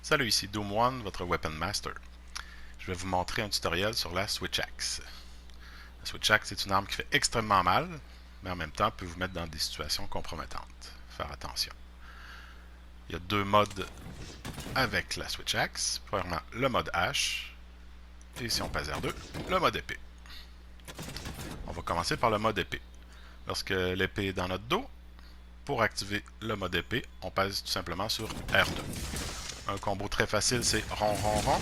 Salut, ici Doom One, votre Weapon Master. Je vais vous montrer un tutoriel sur la Switch Axe. La Switch Axe est une arme qui fait extrêmement mal, mais en même temps peut vous mettre dans des situations compromettantes. Faire attention. Il y a deux modes avec la Switch Axe. Premièrement, le mode hache, et si on passe R2, le mode épée. On va commencer par le mode épée. Lorsque l'épée est dans notre dos, pour activer le mode épée, on pèse tout simplement sur R2. Un combo très facile, c'est rond, rond, rond.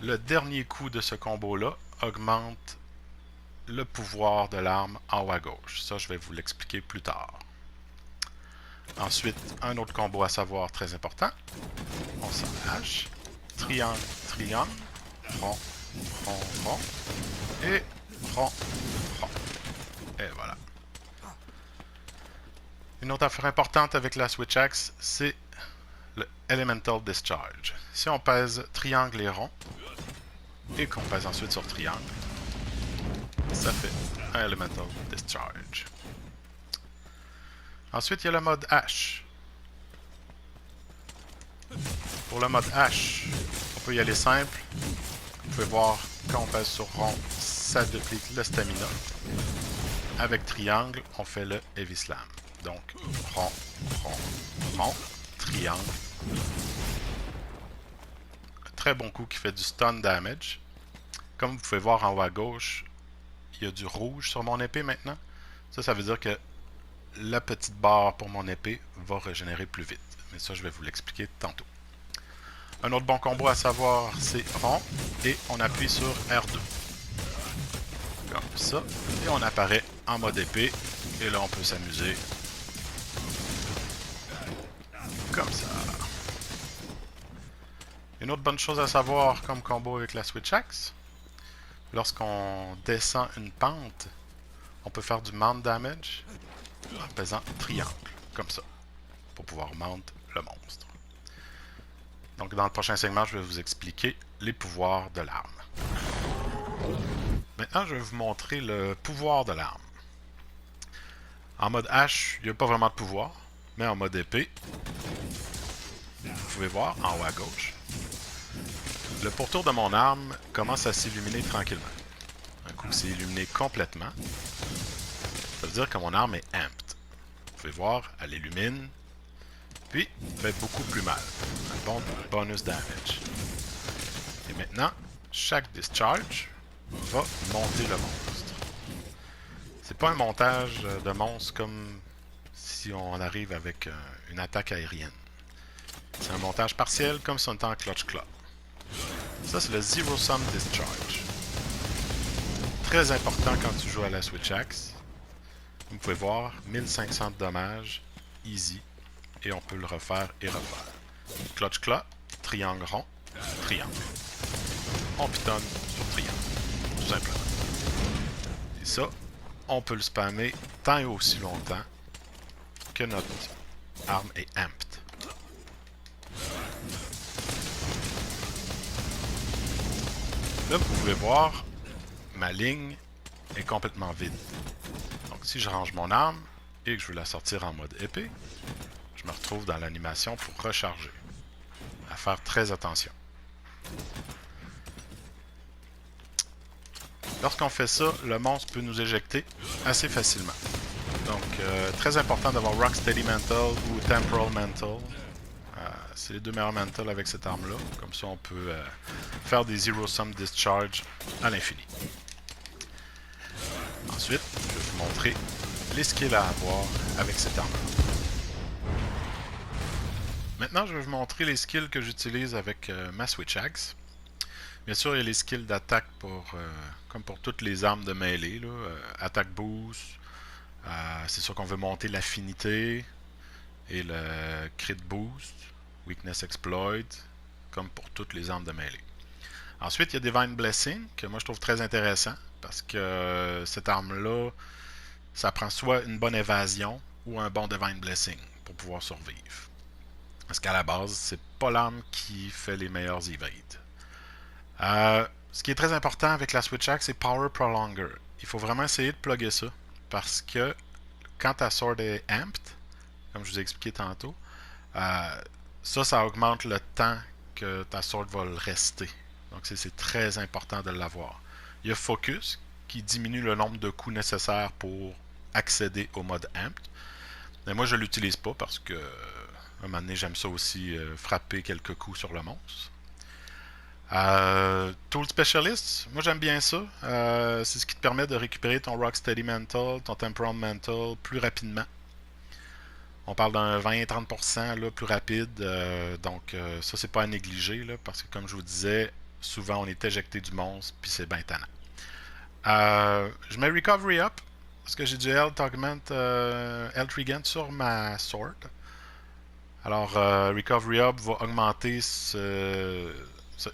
Le dernier coup de ce combo-là augmente le pouvoir de l'arme en haut à gauche. Ça, je vais vous l'expliquer plus tard. Ensuite, un autre combo à savoir très important. On s'en hache. Triangle, triangle. Rond, rond, rond. Et rond, rond. Et voilà. Une autre affaire importante avec la Switch Axe, c'est le Elemental Discharge. Si on pèse triangle et rond, et qu'on pèse ensuite sur triangle, ça fait un Elemental Discharge. Ensuite, il y a le mode hache. Pour le mode hache, on peut y aller simple. Vous pouvez voir, quand on pèse sur rond, ça duplique le stamina. Avec triangle, on fait le Heavy Slam. Donc, rond, rond, rond, triangle. Un très bon coup qui fait du stun damage. Comme vous pouvez voir en haut à gauche, il y a du rouge sur mon épée maintenant. Ça veut dire que la petite barre pour mon épée va régénérer plus vite. Mais ça, je vais vous l'expliquer tantôt. Un autre bon combo à savoir, c'est rond et on appuie sur R2. Comme ça. Et on apparaît en mode épée. Et là, on peut s'amuser. Comme ça. Une autre bonne chose à savoir comme combo avec la Switch Axe. Lorsqu'on descend une pente, on peut faire du mount damage en pesant triangle, comme ça, pour pouvoir mount le monstre. Donc dans le prochain segment, je vais vous expliquer les pouvoirs de l'arme. Maintenant, je vais vous montrer le pouvoir de l'arme. En mode hache, il n'y a pas vraiment de pouvoir, mais en mode épée, vous pouvez voir en haut à gauche, le pourtour de mon arme commence à s'illuminer tranquillement. Un coup que c'est illuminé complètement, ça veut dire que mon arme est amped. Vous pouvez voir, elle illumine, puis fait beaucoup plus mal. Un bon bonus damage. Et maintenant, chaque discharge va monter le monstre. C'est pas un montage de monstre comme si on arrive avec une attaque aérienne. C'est un montage partiel comme si on était en clutch claw. Ça, c'est le Zero Sum Discharge. Très important quand tu joues à la Switch Axe. Vous pouvez voir 1500 de dommages, easy, et on peut le refaire et refaire. Clutch claw, triangle rond, triangle. On pitonne sur triangle, tout simplement. Et ça, on peut le spammer tant et aussi longtemps que notre arme est amped. Là, vous pouvez voir, ma ligne est complètement vide. Donc, si je range mon arme et que je veux la sortir en mode épée, je me retrouve dans l'animation pour recharger. À faire très attention. Lorsqu'on fait ça, le monstre peut nous éjecter assez facilement. Donc, très important d'avoir Rocksteady Mantle ou Temporal Mantle. C'est les deux meilleurs mantles avec cette arme-là. Comme ça, on peut faire des Zero Sum Discharge à l'infini. Ensuite, je vais vous montrer les skills à avoir avec cette arme-là. Maintenant, je vais vous montrer les skills que j'utilise avec ma Switch Axe. Bien sûr, il y a les skills d'attaque comme pour toutes les armes de mêlée. Attaque boost. C'est sûr qu'on veut monter l'affinité et le crit boost. Weakness exploit. Comme pour toutes les armes de mêlée. Ensuite, il y a Divine Blessing, que moi je trouve très intéressant. Parce que cette arme-là, ça prend soit une bonne évasion ou un bon Divine Blessing pour pouvoir survivre. Parce qu'à la base, c'est pas l'arme qui fait les meilleurs evades. Ce qui est très important avec la Switch Axe, c'est Power Prolonger. Il faut vraiment essayer de plugger ça. Parce que quand ta sword est amped, comme je vous ai expliqué tantôt, Euh, ça augmente le temps que ta sword va le rester. Donc c'est très important de l'avoir. Il y a Focus qui diminue le nombre de coups nécessaires pour accéder au mode Amped. Mais moi je l'utilise pas parce que un moment donné j'aime ça aussi frapper quelques coups sur le monstre. Tool Specialist, moi j'aime bien ça. C'est ce qui te permet de récupérer ton Rocksteady Mantle, ton Temporal Mantle plus rapidement. On parle d'un 20-30% là, plus rapide. Ça, c'est pas à négliger là, parce que, comme je vous disais, souvent on est éjecté du monstre, puis c'est bien tannant. Je mets Recovery Up, parce que j'ai du Health Augment, Health Regen sur ma Sword. Alors, Recovery Up va augmenter ce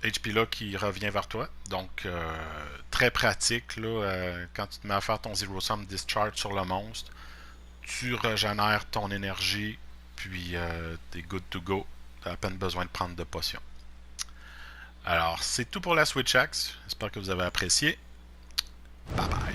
HP-là qui revient vers toi. Donc, très pratique là, quand tu te mets à faire ton Zero Sum Discharge sur le monstre. Tu régénères ton énergie, puis t'es good to go. T'as à peine besoin de prendre de potions. Alors, c'est tout pour la Switch Axe. J'espère que vous avez apprécié. Bye bye.